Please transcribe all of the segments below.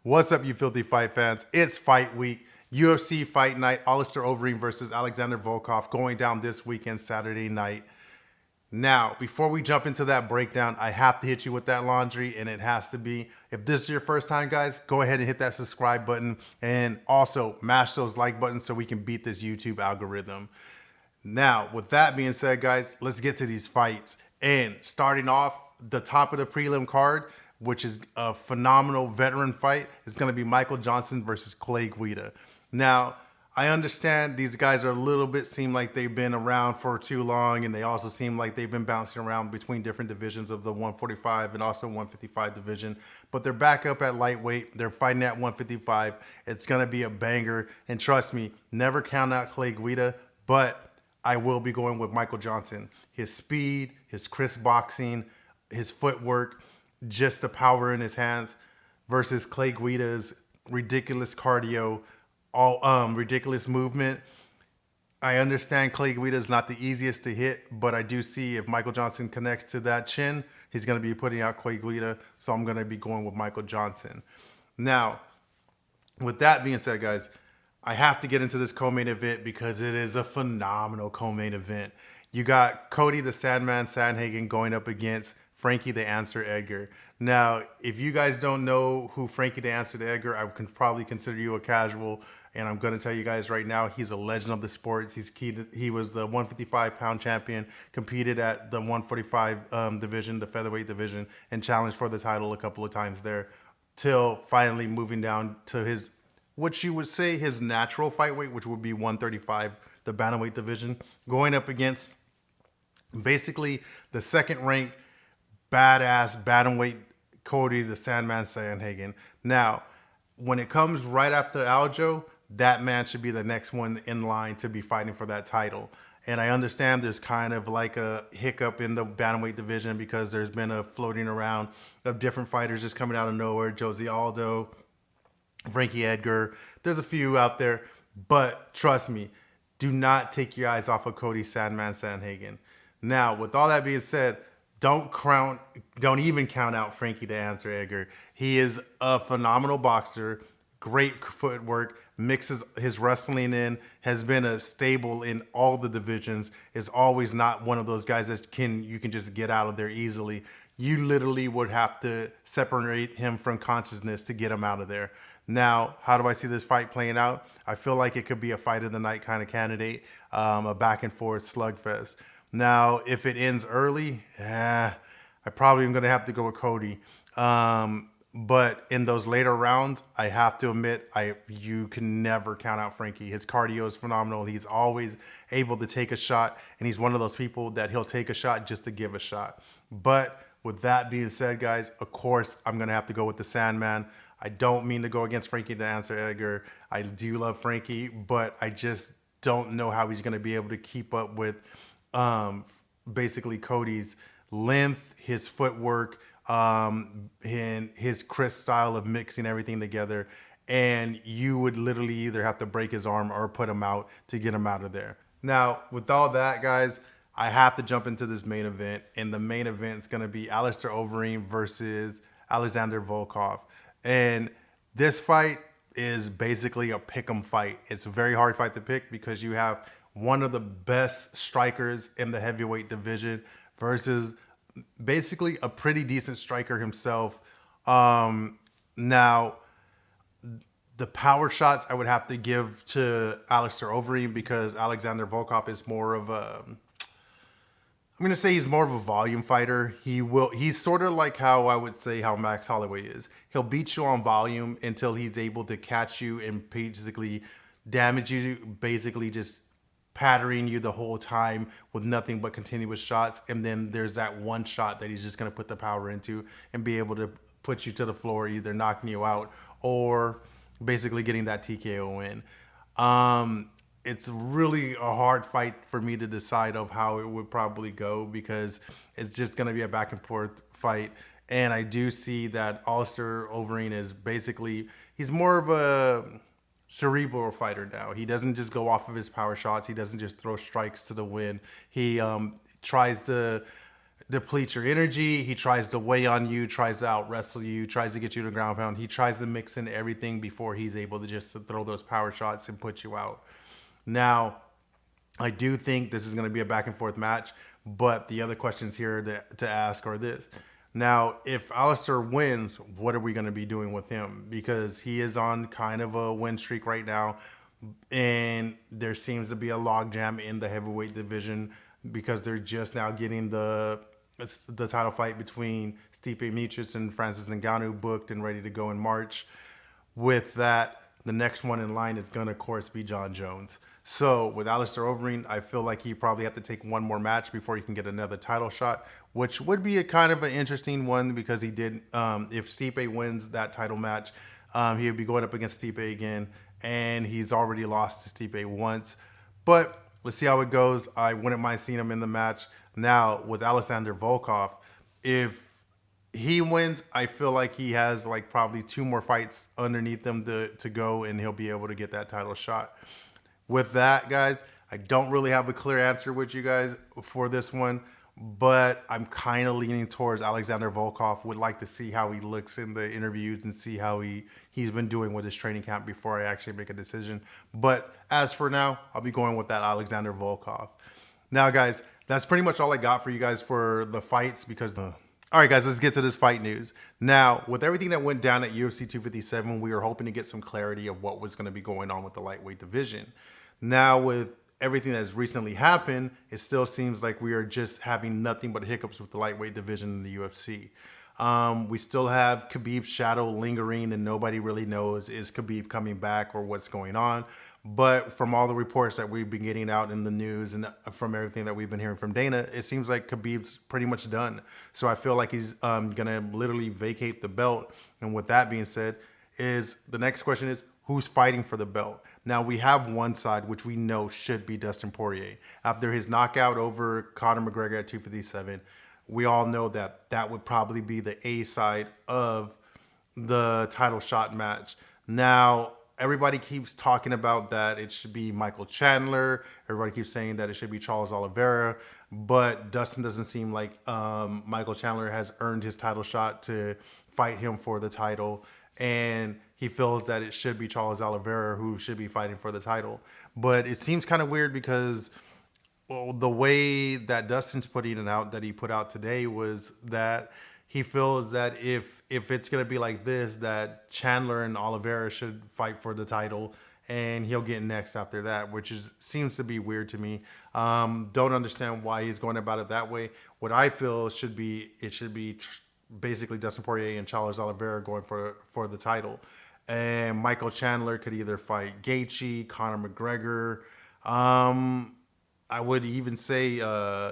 What's up, you filthy fight fans? It's fight week. UFC Fight Night Overeem versus Alexander Volkov going down this weekend, Saturday night. Now, before we jump into that breakdown, I have to hit you with that laundry, and it has to be, if this is your first time, guys, go ahead and hit that subscribe button, and also mash those like buttons so we can beat this YouTube algorithm. Now, with that being said, guys, let's get to these fights. And starting off, the top of the prelim card, which is a phenomenal veteran fight, is going to be Michael Johnson versus Clay Guida. Now, I understand these guys are a little bit, seem like they've been around for too long, and they also seem like they've been bouncing around between different divisions of the 145 and also 155 division. But they're back up at lightweight. They're fighting at 155. It's going to be a banger. And trust me, never count out Clay Guida, but I will be going with Michael Johnson. His speed, his crisp boxing, his footwork, just the power in his hands versus Clay Guida's ridiculous cardio, all ridiculous movement. I understand Clay Guida is not the easiest to hit, but I do see if Michael Johnson connects to that chin, he's going to be putting out Clay Guida, so I'm going to be going with Michael Johnson. Now, with that being said, guys, I have to get into this co-main event because it is a phenomenal co-main event. You got Cody the Sandman Sandhagen going up against Frankie the Answer Edgar. Now, if you guys don't know who Frankie the Answer Edgar, I can probably consider you a casual, and I'm going to tell you guys right now, he's a legend of the sport. He was the 155-pound champion, competed at the 145 division, the featherweight division, and challenged for the title a couple of times there, till finally moving down to his, what you would say his natural fight weight, which would be 135, the bantamweight division, going up against basically the second-ranked badass bantamweight Cody the Sandman Sandhagen. Now, when it comes right after Aljo, that man should be the next one in line to be fighting for that title. And I understand there's kind of like a hiccup in the bantamweight division because there's been a floating around of different fighters just coming out of nowhere. Jonesy, Frankie, Edgar. There's a few out there, but trust me, do not take your eyes off of Cody Sandman Sandhagen. Now, with all that being said, don't even count out Frankie the Answer Edgar. He is a phenomenal boxer, great footwork, mixes his wrestling in, has been a stable in all the divisions, is always not one of those guys that you can just get out of there easily. You literally would have to separate him from consciousness to get him out of there. Now, how do I see this fight playing out? I feel like it could be a fight of the night kind of candidate, a back and forth slugfest. Now, if it ends early, I probably am going to have to go with Cody. But in those later rounds, I have to admit, you can never count out Frankie. His cardio is phenomenal. He's always able to take a shot, and he's one of those people that he'll take a shot just to give a shot. But with that being said, guys, of course, I'm going to have to go with the Sandman. I don't mean to go against Frankie the Answer Edgar. I do love Frankie, but I just don't know how he's going to be able to keep up with basically Cody's length, his footwork, and his crisp style of mixing everything together. And you would literally either have to break his arm or put him out to get him out of there. Now, with all that, guys, I have to jump into this main event. And the main event is going to be Overeem versus Alexander Volkov. And this fight is basically a pick'em fight. It's a very hard fight to pick because you have one of the best strikers in the heavyweight division versus basically a pretty decent striker himself. Now, the power shots I would have to give to Overeem because Alexander Volkov is more of a, I'm going to say he's more of a volume fighter. He's sort of like how I would say how Max Holloway is. He'll beat you on volume until he's able to catch you and basically damage you, basically just pattering you the whole time with nothing but continuous shots. And then there's that one shot that he's just going to put the power into and be able to put you to the floor, either knocking you out or basically getting that TKO win. It's really a hard fight for me to decide of how it would probably go because it's just going to be a back and forth fight. And I do see that Overeem is basically, he's more of a cerebral fighter now. He doesn't just go off of his power shots. He doesn't just throw strikes to the wind. He tries to depletes your energy. He tries to weigh on you, tries to out wrestle you, tries to get you to ground pound. He tries to mix in everything before he's able to just throw those power shots and put you out. Now, I do think this is going to be a back and forth match, but the other questions here to ask are this. Now, if Alistair wins, what are we going to be doing with him? Because he is on kind of a win streak right now, and there seems to be a logjam in the heavyweight division because they're just now getting the title fight between Stipe Miocic and Francis Ngannou booked and ready to go in March. With that, the next one in line is going to, of course, be Jon Jones. So with Alistair Overeem, I feel like he probably have to take one more match before he can get another title shot, which would be a kind of an interesting one because he did. If Stipe wins that title match, he would be going up against Stipe again, and he's already lost to Stipe once. But let's see how it goes. I wouldn't mind seeing him in the match. Now with Alexander Volkov, if he wins, I feel like he has like probably 2 more fights underneath him to go, and he'll be able to get that title shot. With that, guys, I don't really have a clear answer with you guys for this one, but I'm kind of leaning towards Alexander Volkov. Would like to see how he looks in the interviews and see how he's been doing with his training camp before I actually make a decision. But as for now, I'll be going with that Alexander Volkov. Now, guys, that's pretty much all I got for you guys for the fights because all right, guys, let's get to this fight news. Now, with everything that went down at UFC 257, we were hoping to get some clarity of what was going to be going on with the lightweight division. Now, with everything that's recently happened, it still seems like we are just having nothing but hiccups with the lightweight division in the UFC. We still have Khabib's shadow lingering, and nobody really knows is Khabib coming back or what's going on. But from all the reports that we've been getting out in the news and from everything that we've been hearing from Dana, it seems like Khabib's pretty much done. So I feel like he's going to literally vacate the belt. And with that being said, is the next question is, who's fighting for the belt? Now, we have one side, which we know should be Dustin Poirier. After his knockout over Conor McGregor at 257, we all know that that would probably be the A side of the title shot match. Now, everybody keeps talking about that it should be Michael Chandler. Everybody keeps saying that it should be Charles Oliveira. But Dustin doesn't seem like Michael Chandler has earned his title shot to fight him for the title. And he feels that it should be Charles Oliveira who should be fighting for the title. But it seems kind of weird because the way that Dustin's putting it out, that he put out today, was that he feels that if it's going to be like this, that Chandler and Oliveira should fight for the title and he'll get next after that, which seems to be weird to me. Don't understand why he's going about it that way. What I feel it should be basically Dustin Poirier and Charles Oliveira going for the title. And Michael Chandler could either fight Gaethje, Conor McGregor, I would even say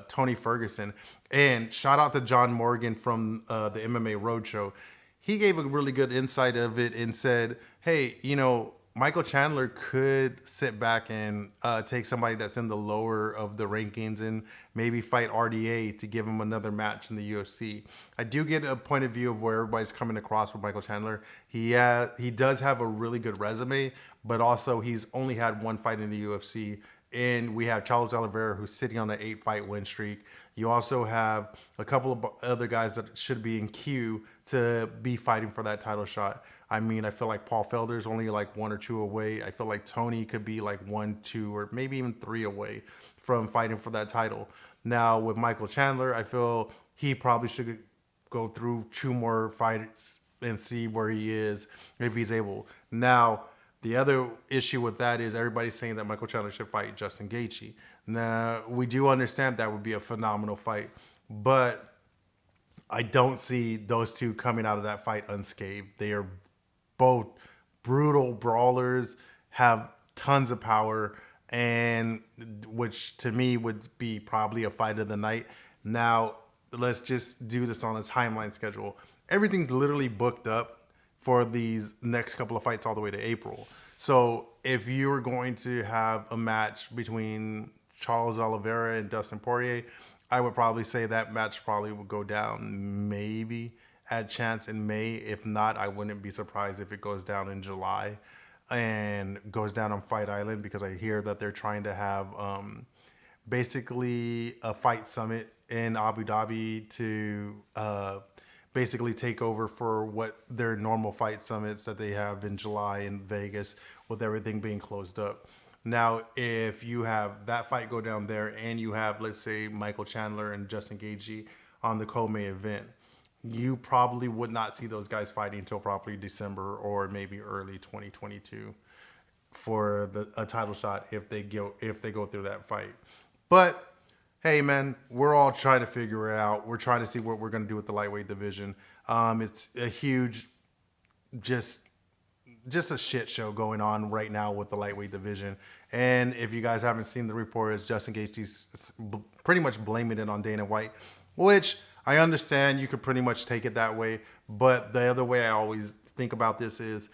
Tony Ferguson. And shout out to John Morgan from the MMA Roadshow. He gave a really good insight of it and said, hey, Michael Chandler could sit back and take somebody that's in the lower of the rankings and maybe fight RDA to give him another match in the UFC. I do get a point of view of where everybody's coming across with Michael Chandler. He does have a really good resume, but also he's only had one fight in the UFC. And we have Charles Oliveira, who's sitting on an 8-fight win streak. You also have a couple of other guys that should be in queue to be fighting for that title shot. I mean, I feel like Paul Felder's only like 1 or 2 away. I feel like Tony could be like 1, 2, or maybe even 3 away from fighting for that title. Now, with Michael Chandler, I feel he probably should go through 2 more fights and see where he is if he's able. Now, the other issue with that is everybody's saying that Michael Chandler should fight Justin Gaethje. Now, we do understand that would be a phenomenal fight, but I don't see those two coming out of that fight unscathed. They are both brutal brawlers, have tons of power, and which to me would be probably a fight of the night. Now, let's just do this on a timeline schedule. Everything's literally booked up for these next couple of fights all the way to April. So if you were going to have a match between Charles Oliveira and Dustin Poirier, I would probably say that match probably would go down maybe at chance in May. If not, I wouldn't be surprised if it goes down in July and goes down on Fight Island, because I hear that they're trying to have basically a fight summit in Abu Dhabi to basically take over for what their normal fight summits that they have in July in Vegas, with everything being closed up. Now, if you have that fight go down there and you have, let's say, Michael Chandler and Justin Gaethje on the co-main event, you probably would not see those guys fighting until probably December or maybe early 2022 for a title shot if they go through that fight. But hey, man, we're all trying to figure it out. We're trying to see what we're going to do with the lightweight division. It's a huge, just a shit show going on right now with the lightweight division. And if you guys haven't seen the report, it's Justin Gaethje's pretty much blaming it on Dana White, which I understand you could pretty much take it that way. But the other way I always think about this is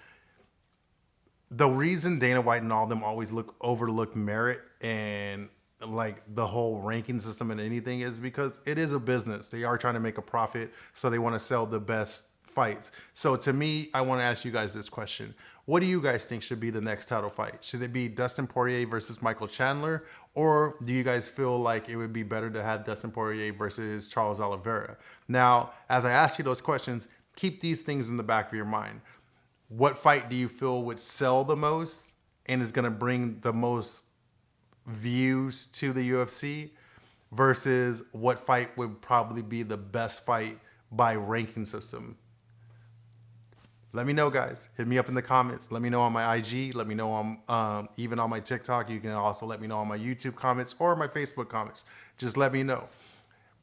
the reason Dana White and all them always overlook merit and like the whole ranking system and anything is because it is a business. They are trying to make a profit, so they want to sell the best fights. So to me, I want to ask you guys this question. What do you guys think should be the next title fight? Should it be Dustin Poirier versus Michael Chandler? Or do you guys feel like it would be better to have Dustin Poirier versus Charles Oliveira? Now, as I ask you those questions, keep these things in the back of your mind. What fight do you feel would sell the most and is going to bring the most views to the UFC versus what fight would probably be the best fight by ranking system? Let me know, guys. Hit me up in the comments. Let me know on my IG. Let me know on even on my TikTok. You can also let me know on my YouTube comments or my Facebook comments. Just let me know.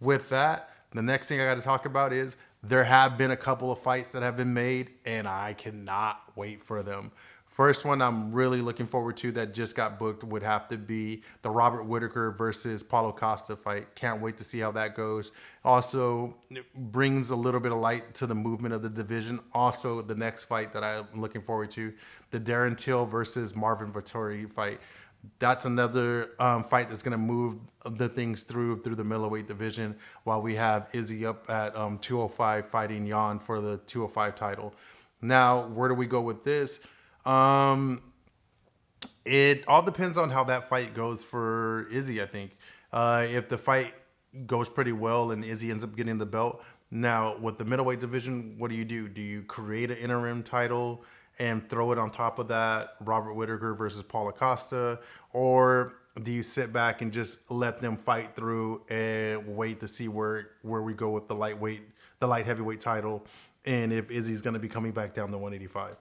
With that, the next thing I got to talk about is there have been a couple of fights that have been made, and I cannot wait for them. First one I'm really looking forward to that just got booked would have to be the Robert Whittaker versus Paulo Costa fight. Can't wait to see how that goes. Also, it brings a little bit of light to the movement of the division. Also, the next fight that I'm looking forward to, the Darren Till versus Marvin Vettori fight. That's another fight that's going to move the things through the middleweight division while we have Izzy up at 205 fighting Jan for the 205 title. Now, where do we go with this? It all depends on how that fight goes for Izzy, I think. If the fight goes pretty well and Izzy ends up getting the belt, now with the middleweight division, what do? Do you create an interim title and throw it on top of that, Robert Whittaker versus Paulo Costa? Or do you sit back and just let them fight through and wait to see where we go with the light heavyweight title, and if Izzy's going to be coming back down to 185?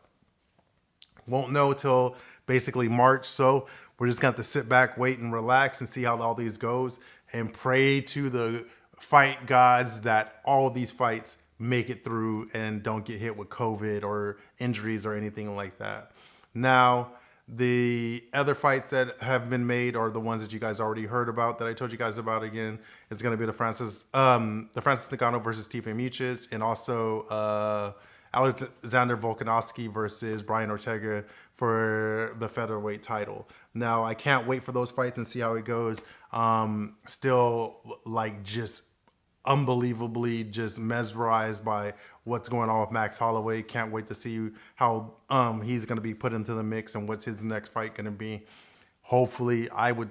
Won't know till basically March, so we're just going to have to sit back, wait, and relax and see how all these goes and pray to the fight gods that all these fights make it through and don't get hit with COVID or injuries or anything like that. Now, the other fights that have been made are the ones that you guys already heard about that I told you guys about again. It's going to be the Francis Ngannou versus Stipe Miocic, and also Alexander Volkanovski versus Brian Ortega for the featherweight title. Now, I can't wait for those fights and see how it goes. Still, like, just unbelievably just mesmerized by what's going on with Max Holloway. Can't wait to see how he's going to be put into the mix and what's his next fight going to be. Hopefully, I would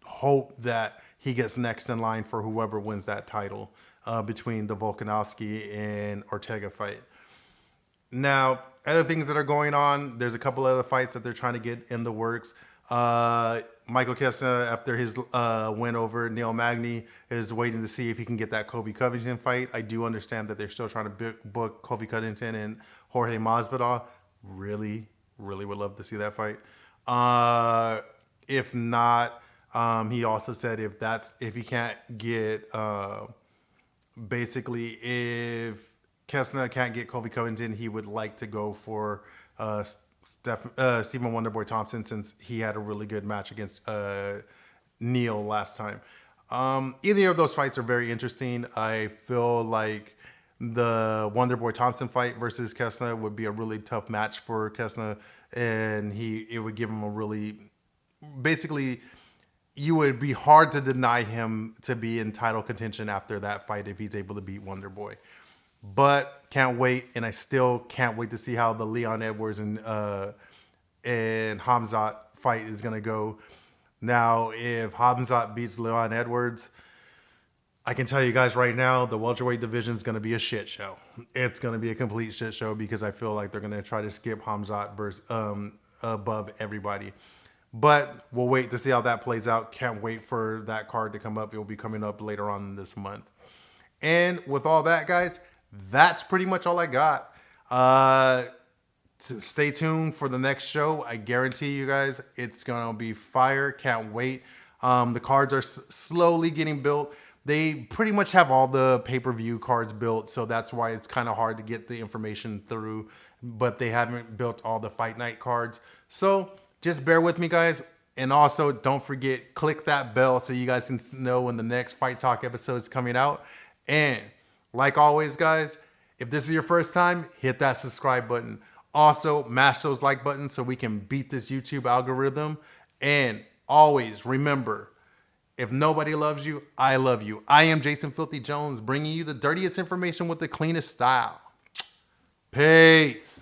hope that he gets next in line for whoever wins that title between the Volkanovski and Ortega fight. Now, other things that are going on, there's a couple other fights that they're trying to get in the works. Michael Chiesa, after his win over Neil Magny, is waiting to see if he can get that Kobe Covington fight. I do understand that they're still trying to book Kobe Covington and Jorge Masvidal. Really, really would love to see that fight. If not, he also said if he can't get basically if Kessler can't get Kobe Covington, he would like to go for Stephen Wonderboy Thompson, since he had a really good match against Neil last time. Either of those fights are very interesting. I feel like the Wonderboy Thompson fight versus Kessler would be a really tough match for Kessler, and it would give him a really, basically, you would be hard to deny him to be in title contention after that fight if he's able to beat Wonderboy. But can't wait, and I still can't wait to see how the Leon Edwards and Hamzat fight is going to go. Now, if Hamzat beats Leon Edwards, I can tell you guys right now, the welterweight division is going to be a shit show. It's going to be a complete shit show because I feel like they're going to try to skip Hamzat versus above everybody. But we'll wait to see how that plays out. Can't wait for that card to come up. It will be coming up later on this month. And with all that, guys, that's pretty much all I got. Stay tuned for the next show. I guarantee you guys it's going to be fire. Can't wait. The cards are slowly getting built. They pretty much have all the pay-per-view cards built, so that's why it's kind of hard to get the information through. But they haven't built all the Fight Night cards. So just bear with me, guys. And also, don't forget, click that bell so you guys can know when the next Fight Talk episode is coming out. And like always, guys, if this is your first time, hit that subscribe button. Also, mash those like buttons so we can beat this YouTube algorithm. And always remember, if nobody loves you, I love you. I am Jason Filthy Jones, bringing you the dirtiest information with the cleanest style. Peace.